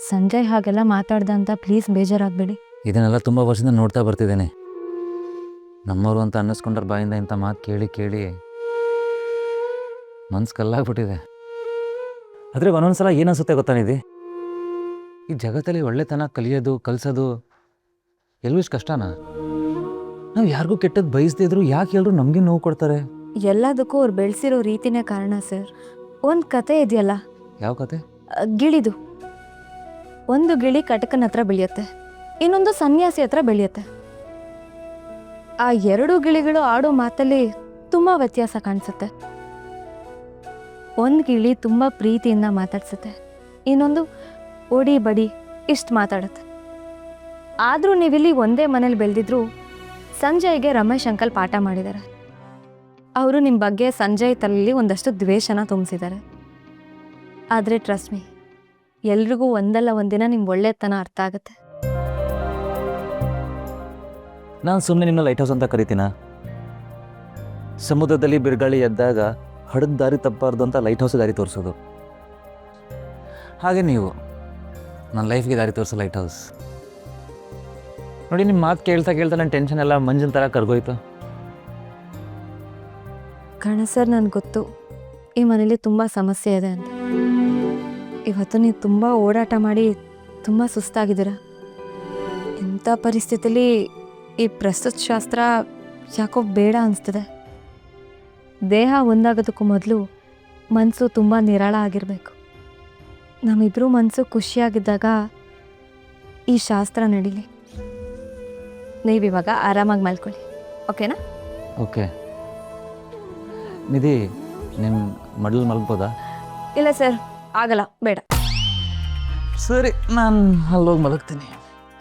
ಸಂಜಯ್ ಹಾಗೆಲ್ಲ ಮಾತಾಡ್ದ ಅಂತ ಪ್ಲೀಸ್ ಬೇಜಾರಾಗಬೇಡಿ. ಇದನ್ನೆಲ್ಲ ತುಂಬ ವರ್ಷದಿಂದ ನೋಡ್ತಾ ಬರ್ತಿದ್ದೇನೆ. ನಮ್ಮವರು ಅಂತ ಅನ್ನಿಸ್ಕೊಂಡ್ರ ಬಾಯಿಂದ ಇಂಥ ಮಾತು ಕೇಳಿ ಕೇಳಿ ಮನ್ಸು ಕಲ್ಲಾಗ್ಬಿಟ್ಟಿದೆ. ಆದರೆ ಒಂದೊಂದ್ಸಲ ಏನನ್ಸುತ್ತೆ ಗೊತ್ತಾ ನಿಧಿ, ಈ ಜಗತ್ತಲ್ಲಿ ಒಳ್ಳೆತನ ಕಲಿಸೋದು ಎಲ್ಲೂ ಇಷ್ಟು ಕಷ್ಟನಾ? ನಾವು ಯಾರಿಗೂ ಕೆಟ್ಟದ್ದು ಬಯಸ್ದಿದ್ರು ಯಾಕೆ ಎಲ್ಲರೂ ನಮಗೆ ನೋವು ಕೊಡ್ತಾರೆ? ಎಲ್ಲದಕ್ಕೂ ಅವ್ರು ಬೆಳೆಸಿರೋ ರೀತಿನೇ ಕಾರಣ ಸರ್. ಒಂದು ಕತೆ ಇದೆಯಲ್ಲ, ಯಾವ ಕತೆ? ಗಿಳಿದು. ಒಂದು ಗಿಳಿ ಕಟಕನ ಹತ್ರ ಬೆಳೆಯುತ್ತೆ, ಇನ್ನೊಂದು ಸನ್ಯಾಸಿ ಹತ್ರ ಬೆಳೆಯುತ್ತೆ. ಆ ಎರಡು ಗಿಳಿಗಳು ಆಡೋ ಮಾತಲ್ಲಿ ತುಂಬ ವ್ಯತ್ಯಾಸ ಕಾಣಿಸುತ್ತೆ. ಒಂದು ಗಿಳಿ ತುಂಬ ಪ್ರೀತಿಯಿಂದ ಮಾತಾಡ್ಸುತ್ತೆ, ಇನ್ನೊಂದು ಓಡಿ ಬಡಿ ಇಷ್ಟು ಮಾತಾಡುತ್ತೆ. ಆದರೂ ನೀವಿಲ್ಲಿ ಒಂದೇ ಮನೇಲಿ ಬೆಳೆದಿದ್ರು ಸಂಜಯ್ಗೆ ರಮೇಶ್ ಅಂಕಲ್ ಪಾಠ ಮಾಡಿದ್ದಾರೆ. ಅವರು ನಿಮ್ಮ ಬಗ್ಗೆ ಸಂಜಯ್ ತಲೆಯಲ್ಲಿ ಒಂದಷ್ಟು ದ್ವೇಷನ ತುಂಬಿಸಿದ್ದಾರೆ. ಆದರೆ ಟ್ರಸ್ಟ್ ಮೀ, ಎಲ್ರಿಗೂ ಒಂದಲ್ಲ ಒಂದಿನ ನಿಮ್ಮ ಒಳ್ಳೆತನ ಅರ್ಥ ಆಗುತ್ತೆ. ನಾನು ಸುಮ್ಮನೆ ನಿಮ್ಮನ್ನ ಲೈಟ್ ಹೌಸ್ ಅಂತ ಕರಿತೀನ? ಸಮುದ್ರದಲ್ಲಿ ಬಿರುಗಾಳಿ ಎದ್ದಾಗ ಹಡದ ದಾರಿ ತಪ್ಪಾರ್ದು ಅಂತ ಲೈಟ್ ಹೌಸ್ ದಾರಿ ತೋರಿಸೋದು. ಹಾಗೆ ನೀವು ನನ್ನ ಲೈಫ್ಗೆ ದಾರಿ ತೋರಿಸೋ ಲೈಟ್ ಹೌಸ್. ನೋಡಿ, ನಿಮ್ಮ ಮಾತು ಕೇಳ್ತಾ ಕೇಳ್ತಾ ನನ್ನ ಟೆನ್ಷನ್ ಎಲ್ಲ ಮಂಜಿನ ಥರ ಕರ್ಗೋಯ್ತು. ಕಣ ಸರ್, ನನಗೆ ಗೊತ್ತು ಈ ಮನೇಲಿ ತುಂಬ ಸಮಸ್ಯೆ ಇದೆ ಅಂತ. ಇವತ್ತು ನೀವು ತುಂಬ ಓಡಾಟ ಮಾಡಿ ತುಂಬ ಸುಸ್ತಾಗಿದ್ದೀರ. ಇಂಥ ಪರಿಸ್ಥಿತಿಲಿ ಈ ಪ್ರಸ್ತುತ ಶಾಸ್ತ್ರ ಯಾಕೋ ಬೇಡ ಅನಿಸ್ತದೆ. ದೇಹ ಒಂದಾಗೋದಕ್ಕೂ ಮೊದಲು ಮನಸ್ಸು ತುಂಬ ನಿರಾಳ ಆಗಿರಬೇಕು. ನಮ್ಮಿಬ್ಬರು ಮನಸ್ಸು ಖುಷಿಯಾಗಿದ್ದಾಗ ಈ ಶಾಸ್ತ್ರ ನಡೀಲಿ. ನೀವಿವಾಗ ಆರಾಮಾಗಿ ಮಲ್ಕೊಳ್ಳಿ, ಓಕೆನಾ? ಓಕೆ ನಿಧಿ, ನಿಮ್ಮ ಮಡಲು ಮಲಗ್ಬೋದಾ? ಇಲ್ಲ ಸರ್, ಆಗಲ್ಲ, ಬೇಡ. ಸರಿ, ನಾನು ಅಲ್ಲೋಗಿ ಮಲಗ್ತೀನಿ.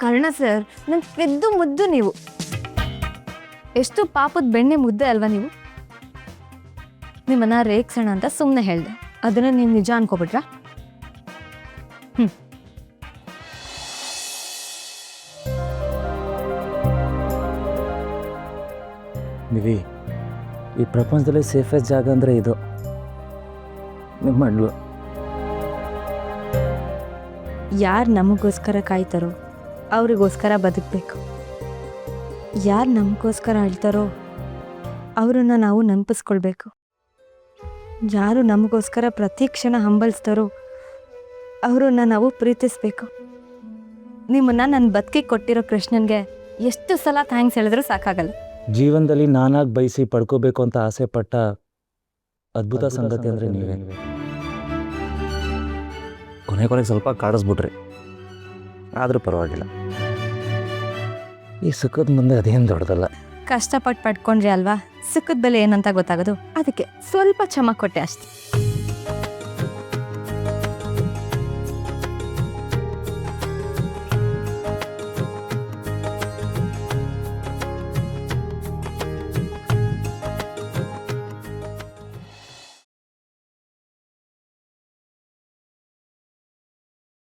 ಕರ್ಣ ಸರ್, ನನ್ನ ಪೆದ್ದು ಮುದ್ದು ನೀವು. ಎಷ್ಟು ಪಾಪದ ಬೆಣ್ಣೆ ಮುದ್ದೆ ಅಲ್ವಾ ನೀವು? ನಿಮ್ಮನ್ನ ರೇಗ್ಸೋಣ ಅಂತ ಸುಮ್ಮನೆ ಹೇಳಿದೆ, ಅದನ್ನ ನೀವು ನಿಜ ಅನ್ಕೋಬಿಟ್ರಾ? ನಿಧಿ, ಈ ಪ್ರಪಂಚದಲ್ಲಿ ಸೇಫೆಸ್ಟ್ ಜಾಗ ಅಂದರೆ ಇದು, ನಿಮ್ಮ ಮಡ್ಲು. ಯಾರು ನಮಗೋಸ್ಕರ ಕಾಯ್ತಾರೋ ಅವ್ರಿಗೋಸ್ಕರ ಬದುಕಬೇಕು. ಯಾರು ನಮಗೋಸ್ಕರ ಅಳ್ತಾರೋ ಅವರನ್ನು ನಾವು ನೆನಪಿಸ್ಕೊಳ್ಬೇಕು. ಯಾರು ನಮಗೋಸ್ಕರ ಪ್ರತಿ ಕ್ಷಣ ಹಂಬಲಿಸ್ತಾರೋ ಅವರನ್ನು ನಾವು ಪ್ರೀತಿಸ್ಬೇಕು. ನಿಮ್ಮನ್ನು ನನ್ನ ಬದುಕಿಗೆ ಕೊಟ್ಟಿರೋ ಕೃಷ್ಣನ್ಗೆ ಎಷ್ಟು ಸಲ ಥ್ಯಾಂಕ್ಸ್ ಹೇಳಿದ್ರೂ ಸಾಕಾಗಲ್ಲ. ಜೀವನದಲ್ಲಿ ನಾನಾಗಿ ಬಯಸಿ ಪಡ್ಕೋಬೇಕು ಅಂತ ಆಸೆ ಪಟ್ಟ ಅದ್ಭುತ ಸಂಗತಿ ಅಂದರೆ ನೀವೇ. ಕೊನೆಗೆ ಸ್ವಲ್ಪ ಕಾಡಿಸ್ಬಿಟ್ರಿ, ಆದರೂ ಪರವಾಗಿಲ್ಲ. ಈ ಸುಖದ ಮುಂದೆ ಅದೇನು ದೊಡ್ಡದಲ್ಲ. ಕಷ್ಟಪಟ್ಟು ಪಡ್ಕೊಂಡ್ರಿ ಅಲ್ವಾ, ಸುಖದ ಬೆಲೆ ಏನಂತ ಗೊತ್ತಾಗೋದು. ಅದಕ್ಕೆ ಸ್ವಲ್ಪ ಕ್ಷಮ ಕೊಟ್ಟೆ ಅಷ್ಟೆ.